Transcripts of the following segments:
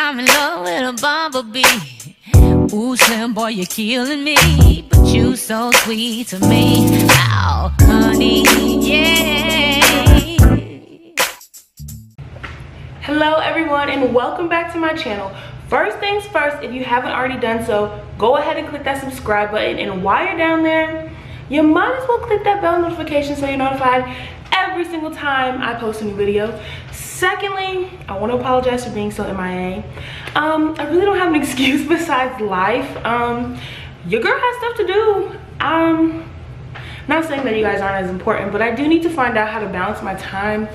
I'm in love with a bumblebee. Ooh, slim boy, you're killing me, but you so sweet to me. Oh, honey, yeah. Hello everyone and welcome back to my channel. First things first, if you haven't already done so, go ahead and click that subscribe button, and while you're down there, you might as well click that bell notification so you're notified every single time I post a new video. Secondly, I want to apologize for being so MIA. I really don't have an excuse besides life. Your girl has stuff to do. Not saying that you guys aren't as important, but I do need to find out how to balance my time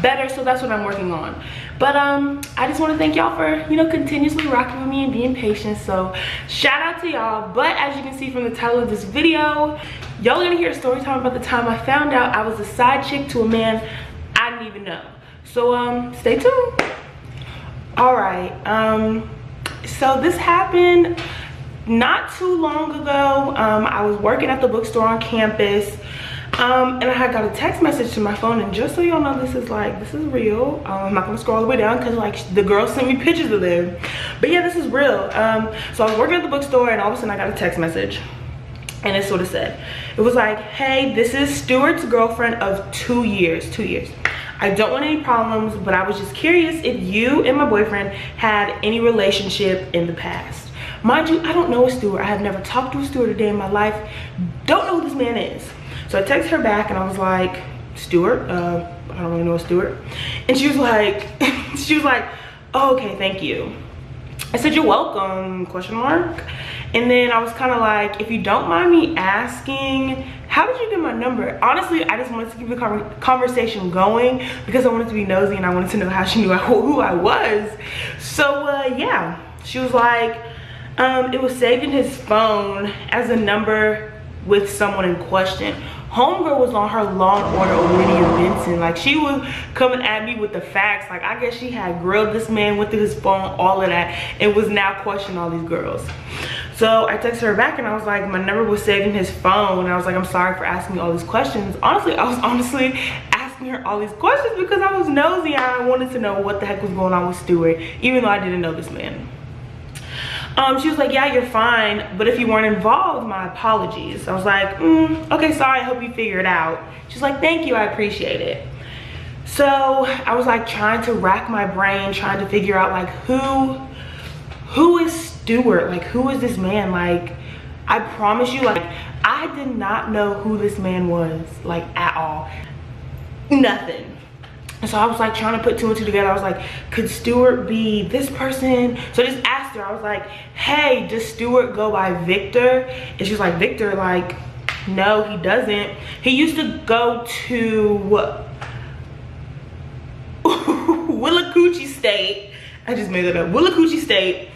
better, so that's what I'm working on. But I just want to thank y'all for, you know, continuously rocking with me and being patient. So shout out to y'all. But as you can see from the title of this video, y'all are gonna hear a story time about the time I found out I was a side chick to a man I didn't even know. So stay tuned. All right, so this happened not too long ago. I was working at the bookstore on campus, and I had got a text message to my phone, and just so y'all know, this is real. I'm not gonna scroll all the way down because like the girl sent me pictures of them, but yeah, this is real. So I was working at the bookstore, and all of a sudden I got a text message, and it sort of said, it was like, hey, this is Stuart's girlfriend of 2 years. I don't want any problems, but I was just curious if you and my boyfriend had any relationship in the past. Mind you, I don't know a Stuart. I have never talked to a Stuart a day in my life. Don't know who this man is. So I texted her back and I was like, Stuart? I don't really know a Stuart. And she was like, oh, okay, thank you. I said, you're welcome, question mark. And then I was kind of like, if you don't mind me asking, how did you get my number? Honestly, I just wanted to keep the conversation going because I wanted to be nosy and I wanted to know how she knew who I was. So yeah, she was like, it was saved in his phone as a number with someone in question. Homegirl was on her Law and Order Olivia Benson. Like, she was coming at me with the facts. Like, I guess she had grilled this man, went through his phone, all of that, and was now questioning all these girls. So I texted her back and I was like, my number was saved in his phone. And I was like, I'm sorry for asking you all these questions. Honestly, I was asking her all these questions because I was nosy and I wanted to know what the heck was going on with Stuart, even though I didn't know this man. She was like, yeah, you're fine, but if you weren't involved, my apologies. I was like, okay, sorry, I hope you figure it out. She's like, thank you, I appreciate it. So I was like trying to rack my brain, trying to figure out like who is Stuart? Like, who is this man? Like, I promise you, like, I did not know who this man was, like, at all. Nothing. And so I was like trying to put two and two together. I was like, could Stuart be this person? So I just asked her, I was like, hey, does Stuart go by Victor? And she was like, Victor? Like, no, he doesn't. He used to go to Willacoochee State. I just made it up. Willacoochee State.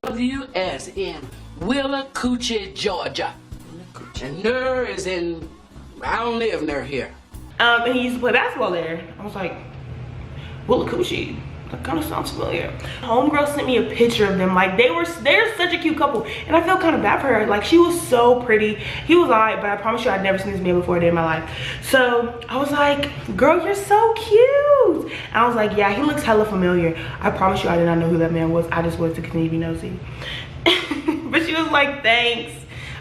W.S. in Willacoochee, Georgia. And there is in, I don't live near here. And he used to play basketball there. I was like, Willacoochee, that kind of sounds familiar. Homegirl sent me a picture of them. Like, they're such a cute couple. And I felt kind of bad for her. Like, she was so pretty. He was alright, but I promise you I'd never seen this man before a day in my life. So I was like, girl, you're so cute. And I was like, yeah, he looks hella familiar. I promise you I did not know who that man was. I just wanted to continue to be nosy. But she was like, thanks.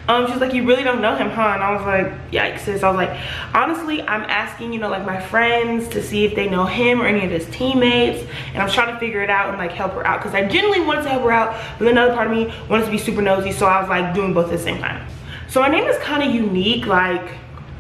She was like, you really don't know him, huh? And I was like, yikes, sis. I was like, honestly, I'm asking, you know, like my friends to see if they know him or any of his teammates. And I'm trying to figure it out and like help her out. Because I genuinely wanted to help her out. But another part of me wanted to be super nosy. So I was like doing both at the same time. So my name is kind of unique. Like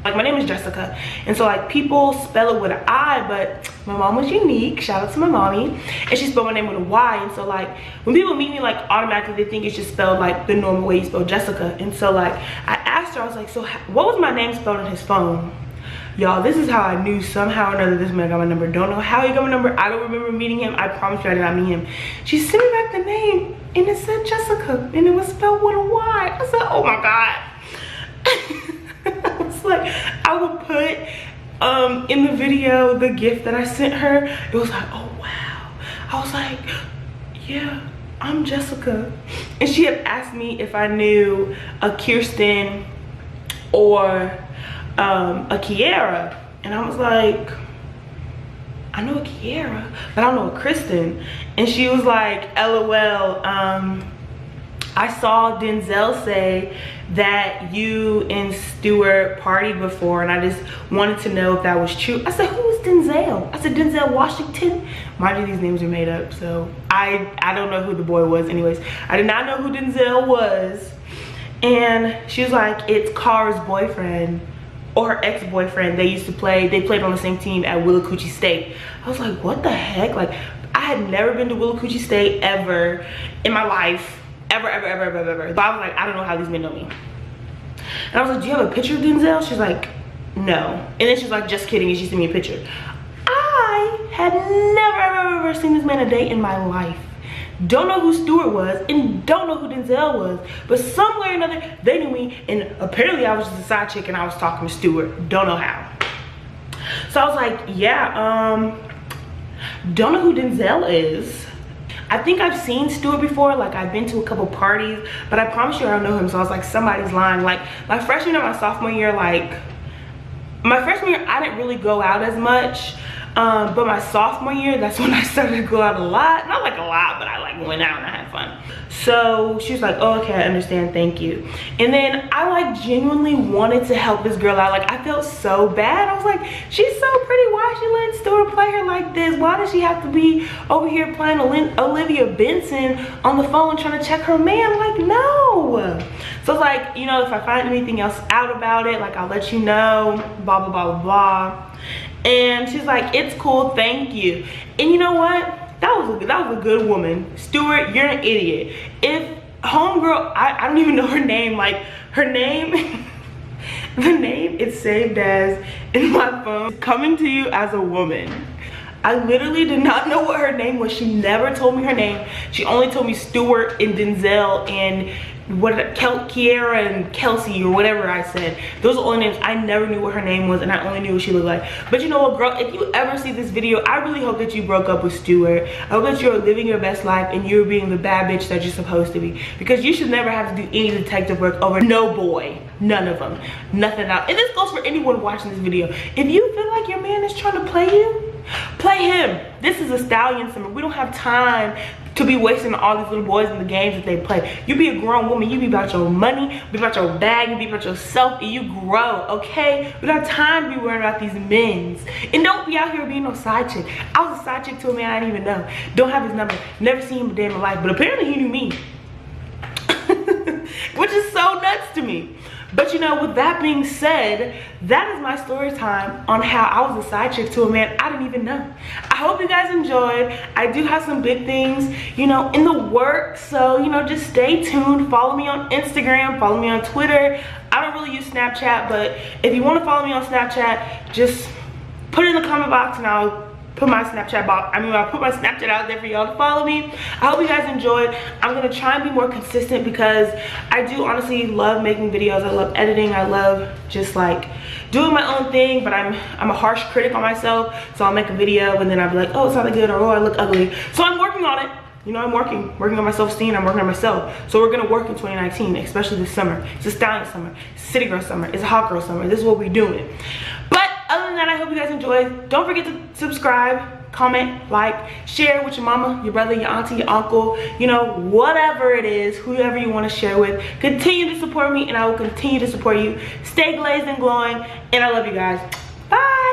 my name is Jessica. And so like people spell it with an I, but my mom was unique. Shout out to my mommy. And she spelled my name with a Y. And so like when people meet me, like automatically they think it's just spelled like the normal way you spell Jessica. And so like I asked her, I was like, so what was my name spelled on his phone? Y'all, this is how I knew somehow or another this man got my number. Don't know how he got my number. I don't remember meeting him. I promise you I did not meet him. She sent me back the name and it said Jessica and it was spelled with a Y. I said, oh my God. I was like, I will put in the video the gift that I sent her. It was like, oh wow. I was like, yeah, I'm Jessica. And she had asked me if I knew a Kirsten or a Kiara, and I was like, I know a Kiara, but I don't know a Kristen. And she was like, LOL, I saw Denzel say that you and Stuart partied before, and I just wanted to know if that was true. I said, who is Denzel? I said, Denzel Washington. Mind you, these names are made up, so I don't know who the boy was. Anyways, I did not know who Denzel was. And she was like, it's Kara's boyfriend or her ex-boyfriend. They played on the same team at Willacoochee State. I was like, what the heck? Like, I had never been to Willacoochee State ever in my life. Ever. But I was like, I don't know how these men know me. And I was like, do you have a picture of Denzel? She's like, no. And then she's like, just kidding, and she sent me a picture. I had never ever seen this man a day in my life. Don't know who Stuart was and don't know who Denzel was, but some way or another they knew me, and apparently I was just a side chick and I was talking to Stuart. Don't know how. So I was like, yeah, don't know who Denzel is. I think I've seen Stuart before, like I've been to a couple parties, but I promise you I don't know him. So I was like, somebody's lying. Like my freshman and my sophomore year, my freshman year I didn't really go out as much, but my sophomore year, that's when I started to go out a lot. Not like a lot, but I like went out and I had fun. So she was like, oh, okay, I understand, thank you. And then I like genuinely wanted to help this girl out. Like I felt so bad. I was like, she's so pretty, why is she letting Stuart play her like this? Why does she have to be over here playing Olivia Benson on the phone trying to check her man? Like, no. So it's like, you know, if I find anything else out about it, like I'll let you know, blah blah blah blah blah. And she's like, it's cool, thank you. And you know what, that was a good woman. Stuart, you're an idiot. If homegirl, I don't even know her name, like her name the name it's saved as in my phone, coming to you as a woman. I literally did not know what her name was. She never told me her name. She only told me Stuart and Denzel and Kiara and Kelsey or whatever I said. Those are the only names. I never knew what her name was, and I only knew what she looked like. But you know what, girl, if you ever see this video, I really hope that you broke up with Stuart. I hope that you're living your best life and you're being the bad bitch that you're supposed to be, because you should never have to do any detective work over no boy. None of them. Nothing out. And this goes for anyone watching this video. If you feel like your man is trying to play you, play him. This is a stallion summer. We don't have time to be wasting all these little boys in the games that they play. You be a grown woman, you be about your money, be about your bag, you be about yourself, and you grow, okay? We don't have time to be worrying about these men's. And don't be out here being no side chick. I was a side chick to a man I didn't even know. Don't have his number, never seen him a day in my life, but apparently he knew me. Which is so nuts to me. But you know, with that being said, that is my story time on how I was a side chick to a man I didn't even know. I hope you guys enjoyed. I do have some big things, you know, in the works. So, you know, just stay tuned. Follow me on Instagram. Follow me on Twitter. I don't really use Snapchat, but if you want to follow me on Snapchat, just put it in the comment box and I'll put my Snapchat I'll put my Snapchat out there for y'all to follow me. I hope you guys enjoyed. I'm gonna try and be more consistent because I do honestly love making videos. I love editing. I love just like doing my own thing, but I'm a harsh critic on myself. So I'll make a video and then I'll be like, oh, it's not that good, or oh, I look ugly. So I'm working on it. You know, I'm working on my self-esteem. I'm working on myself. So we're gonna work in 2019, especially this summer. It's a stallion summer, it's city girl summer, it's a hot girl summer. This is what we're doing. But other than that, I hope you guys enjoyed. Don't forget to subscribe, comment, like, share with your mama, your brother, your auntie, your uncle, you know, whatever it is, whoever you want to share with. Continue to support me and I will continue to support you. Stay glazed and glowing, and I love you guys. Bye.